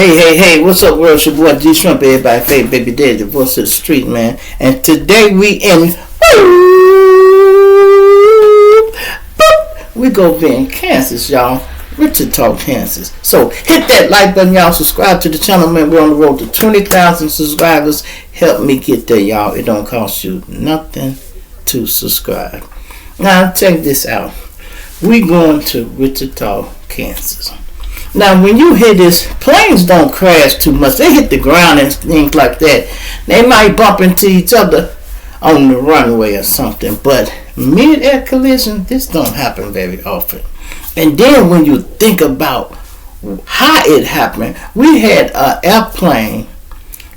Hey, what's up, world? It's your boy G Shrimp, everybody, favorite baby daddy, the voice of the street, man. And today we go be in Kansas, y'all. Wichita, Kansas. So hit that like button, y'all. Subscribe to the channel, man. We're on the road to 20,000 subscribers. Help me get there, y'all. It don't cost you nothing to subscribe. Now, check this out. We going to Wichita, Kansas. Now, when you hear this, planes don't crash too much. They hit the ground and things like that. They might bump into each other on the runway or something. But mid-air collision, this don't happen very often. And then when you think about how it happened, we had an airplane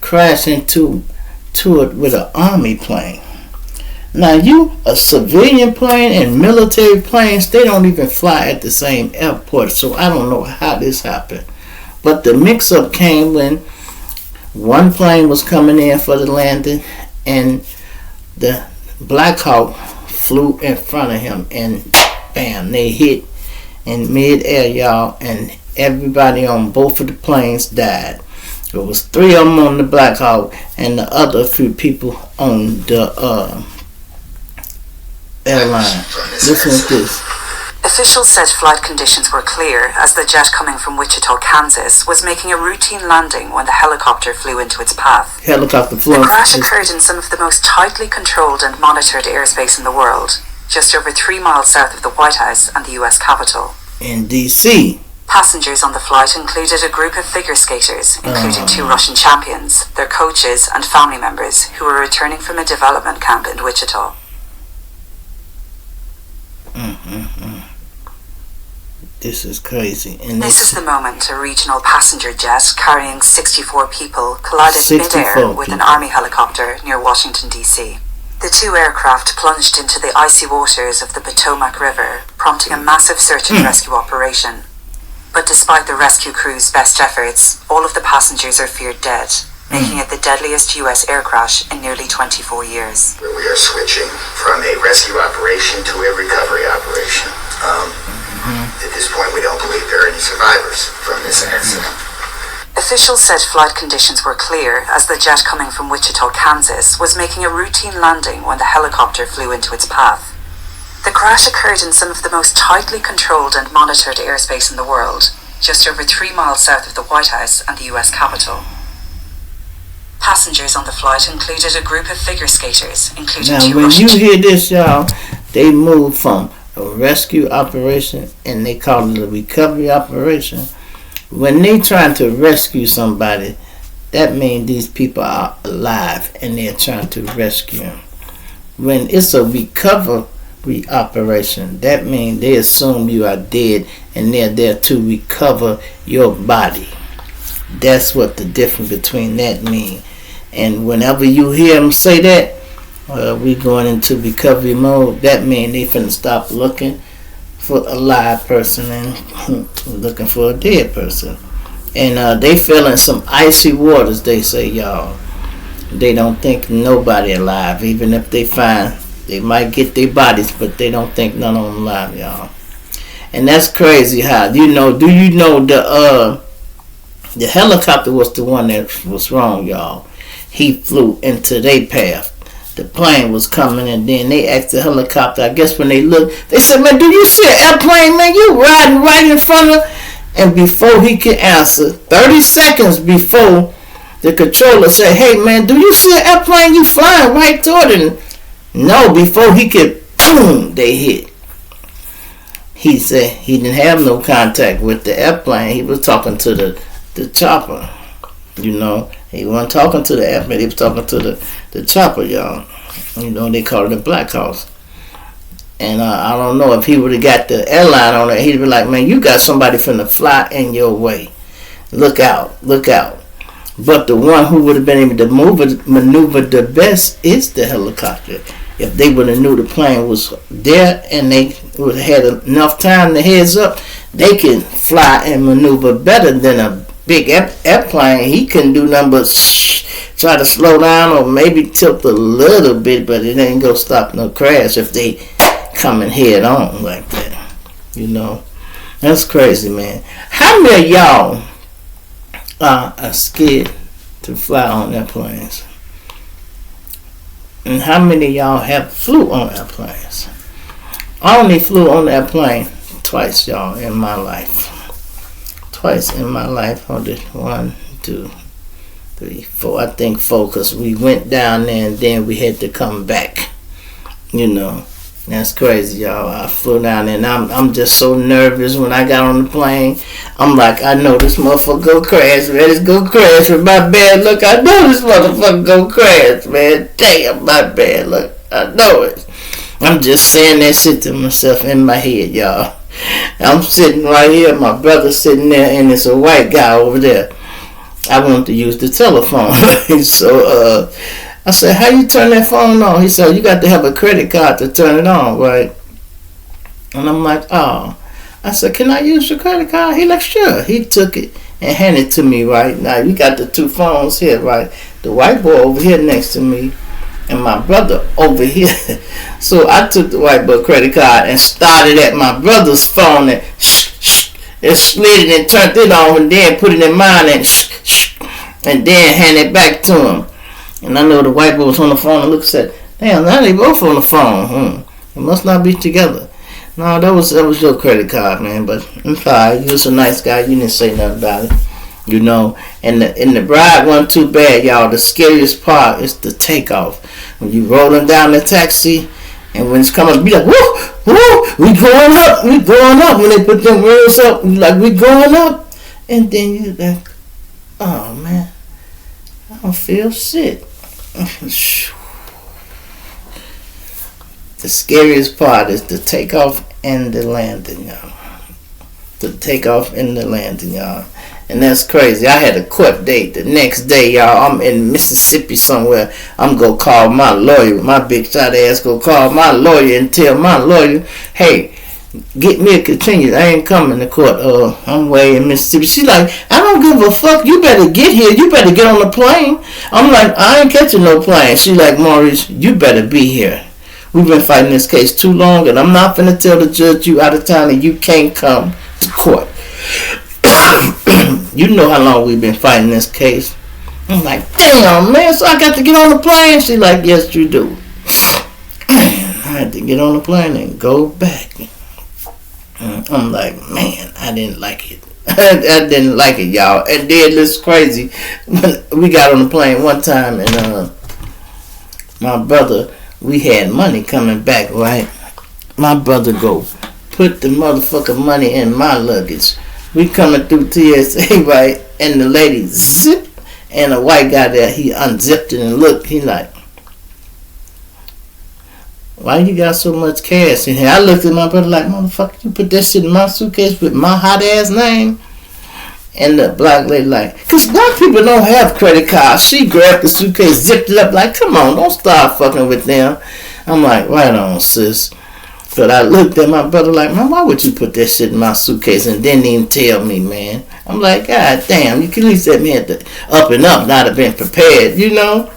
crash into it with an army plane. Now, a civilian plane and military planes, they don't even fly at the same airport. So I don't know how this happened. But the mix-up came when one plane was coming in for the landing and the Black Hawk flew in front of him and bam, they hit in mid-air, y'all, and everybody on both of the planes died. There was 3 of them on the Black Hawk and the other few people on the airline. Listen to this. Officials said flight conditions were clear as the jet coming from Wichita, Kansas was making a routine landing when the helicopter flew into its path. The crash occurred in some of the most tightly controlled and monitored airspace in the world, just over 3 miles south of the White House and the US Capitol. In D.C. Passengers on the flight included a group of figure skaters, including 2 Russian champions, their coaches and family members who were returning from a development camp in Wichita. This is crazy. And this is the moment a regional passenger jet carrying 64 people collided mid-air with an army helicopter near Washington, D.C. The 2 aircraft plunged into the icy waters of the Potomac River, prompting a massive search and rescue operation. But despite the rescue crew's best efforts, all of the passengers are feared dead, making it the deadliest U.S. air crash in nearly 24 years. We are switching from a rescue operation to a recovery operation. At this point, we don't believe there are any survivors from this accident. Officials said flight conditions were clear as the jet coming from Wichita, Kansas was making a routine landing when the helicopter flew into its path. The crash occurred in some of the most tightly controlled and monitored airspace in the world, just over 3 miles south of the White House and the US Capitol. Passengers on the flight included a group of figure skaters, including now, 2 when Russian... you hear this, y'all, they moved from a rescue operation and they call it a recovery operation. When they trying to rescue somebody, that means these people are alive and they're trying to rescue them. When it's a recovery operation, that means they assume you are dead and they're there to recover your body. That's what the difference between that means. And whenever you hear them say that, we going into recovery mode, that means they finna stop looking for a live person and looking for a dead person. And they feeling some icy waters, they say, y'all. They don't think nobody alive. Even if they find, they might get their bodies, but they don't think none of them alive, y'all. And that's crazy how, do you know the helicopter was the one that was wrong, y'all. He flew into their path. The plane was coming and then they asked the helicopter, I guess when they looked, they said, man, do you see an airplane, man? You riding right in front of... And before he could answer, 30 seconds before, the controller said, hey, man, do you see an airplane? You flying right toward it. No, before he could, boom, they hit. He said he didn't have no contact with the airplane. He was talking to the chopper, you know. He wasn't talking to the airplane. He was talking to the chopper, y'all. You know, they call it a Black Hawk. And I don't know if he would have got the airline on it. He'd be like, man, you got somebody finna fly in your way. Look out, look out. But the one who would have been able to maneuver the best is the helicopter. If they would have knew the plane was there and they would have had enough time to heads up, they can fly and maneuver better than a big airplane. He couldn't do nothing but try to slow down or maybe tilt a little bit, but it ain't gonna stop no crash if they coming head on like that. You know, that's crazy, man. How many of y'all are scared to fly on airplanes. And how many of y'all have flew on airplanes? I only flew on the airplane twice, y'all, in my life. Twice in my life. On this 1, 2, 3, 4. I think 4, because we went down there and then we had to come back. You know, that's crazy, y'all. I flew down there and I'm just so nervous when I got on the plane. I'm like, I know this motherfucker go crash, man. It's go crash with my bad luck. I know this motherfucker go crash, man. Damn, my bad luck. I know it. I'm just saying that shit to myself in my head, y'all. I'm sitting right here, my brother's sitting there, and it's a white guy over there. I wanted to use the telephone. So I said, how you turn that phone on? He said, you got to have a credit card to turn it on, right? And I'm like, oh. I said, can I use your credit card? He like, sure. He took it and handed it to me, right? Now, you got the two phones here, right? The white boy over here next to me and my brother over here. So I took the white boy credit card and started at my brother's phone and slid it and turned it on and then put it in mine and then handed it back to him. And I know the white boy was on the phone and looks at, damn, now they both on the phone. It must not be together. No, that was your credit card, man. But I'm sorry, you was a nice guy. You didn't say nothing about it, you know. And the ride wasn't too bad, y'all. The scariest part is the takeoff. When you rolling down the taxi, and when it's coming, be like, woo, woo, we going up. When they put them wheels up, like, we going up. And then you like, oh man, I don't feel shit. The scariest part is the takeoff and the landing, y'all. The takeoff and the landing, y'all. And that's crazy. I had a court date the next day, y'all. I'm in Mississippi somewhere. I'm going to call my lawyer. My big shot ass going to call my lawyer and tell my lawyer, hey, get me a continuance. I ain't coming to court. I'm way in Mississippi. She like, I don't give a fuck. You better get here. You better get on the plane. I'm like, I ain't catching no plane. She like, Maurice, you better be here. We've been fighting this case too long, and I'm not finna tell the judge you out of town and you can't come to court. You know how long we've been fighting this case. I'm like, damn, man, so I got to get on the plane? She like, yes, you do. I had to get on the plane and go back. I'm like, man, I didn't like it. I didn't like it, y'all. And then this crazy. We got on the plane one time, and my brother, we had money coming back, right? My brother go put the motherfucking money in my luggage. We coming through TSA, right? And the lady zip, and a white guy there, he unzipped it and looked. He like, why you got so much cash in here? I looked at my brother like, motherfucker, you put that shit in my suitcase with my hot ass name? And the black lady like, because black people don't have credit cards. She grabbed the suitcase, zipped it up like, come on, don't start fucking with them. I'm like, right on, sis. But I looked at my brother like, man, why would you put that shit in my suitcase and didn't even tell me, man? I'm like, God damn, you could at least let me at the up and up, not have been prepared, you know?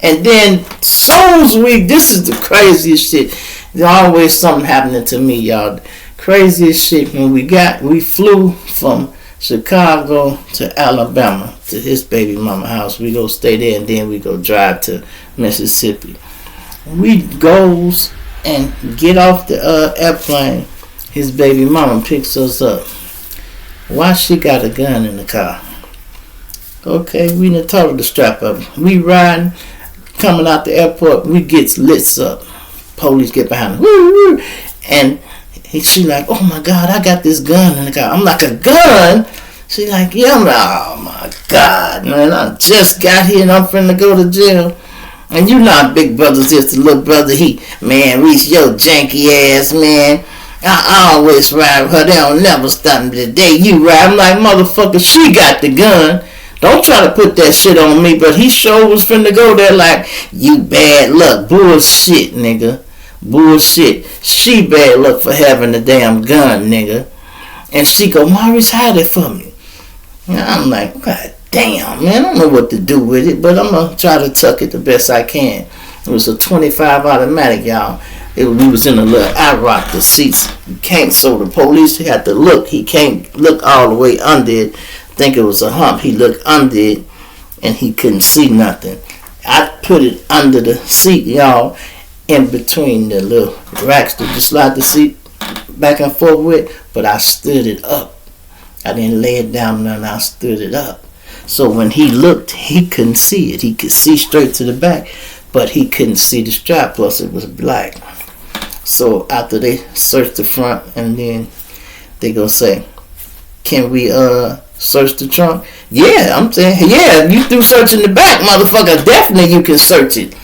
And then, this is the craziest shit. There's always something happening to me, y'all. Craziest shit, when we flew from Chicago to Alabama to his baby mama house. We go stay there and then we go drive to Mississippi. We goes and get off the airplane. His baby mama picks us up. Why she got a gun in the car? Okay, we done told her to strap up. We riding, coming out the airport, we gets lit up. Police get behind us. Woo, woo. And she like, oh my God, I got this gun in the car. I'm like, a gun? She like, yeah. I'm like, oh my God, man, I just got here and I'm finna go to jail. And you know how big brother's is to little brother. Man, reach your janky ass, man. I always ride with her. They don't never stop me the day you ride. I'm like, motherfucker, she got the gun. Don't try to put that shit on me. But he sure was finna go there like, you bad luck. Bullshit, nigga. Bullshit. She bad luck for having the damn gun, nigga. And she go, Maurice, hide it for me. And I'm like, God damn, man, I don't know what to do with it, but I'm gonna try to tuck it the best I can. It was a 25 automatic, y'all. We was in a little, I rocked the seats. You can't, so the police had to look. He can't look all the way under it. think it was a hump. He looked under it and he couldn't see nothing. I put it under the seat, y'all, in between the little racks to just slide the seat back and forth with, but I stood it up. I didn't lay it down and I stood it up. So when he looked, he couldn't see it. He could see straight to the back, but he couldn't see the strap, plus it was black. So after they searched the front, and then they gonna say, can we search the trunk? Yeah, I'm saying, yeah, you through searching the back, motherfucker, definitely you can search it.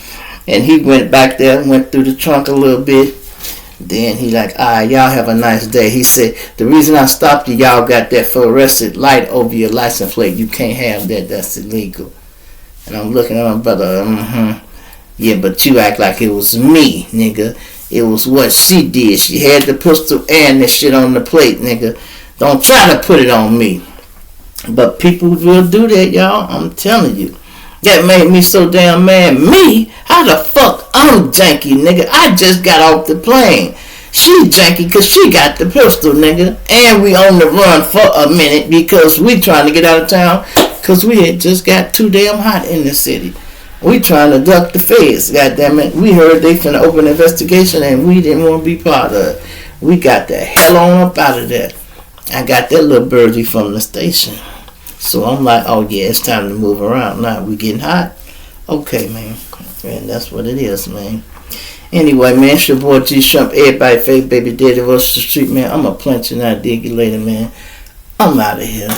And he went back there, went through the trunk a little bit. Then he like, alright, y'all have a nice day. He said, the reason I stopped you, y'all got that fluorescent light over your license plate. You can't have that, that's illegal. And I'm looking at my brother, yeah, but you act like it was me, nigga. It was what she did. She had the pistol and the shit on the plate, nigga. Don't try to put it on me. But people will do that, y'all. I'm telling you. That made me so damn mad. Me? How the fuck I'm janky, nigga? I just got off the plane. She janky because she got the pistol, nigga. And we on the run for a minute because we trying to get out of town because we had just got too damn hot in the city. We trying to duck the feds, goddammit. We heard they finna open an investigation and we didn't want to be part of it. We got the hell on up out of there. I got that little birdie from the station. So I'm like, oh yeah, it's time to move around now. We getting hot? Okay, man. And that's what it is, man. Anyway, man, it's your boy G Shump. Everybody fake baby daddy Rush the street, man. I'm gonna plant you now. Dig you later, man. I'm out of here.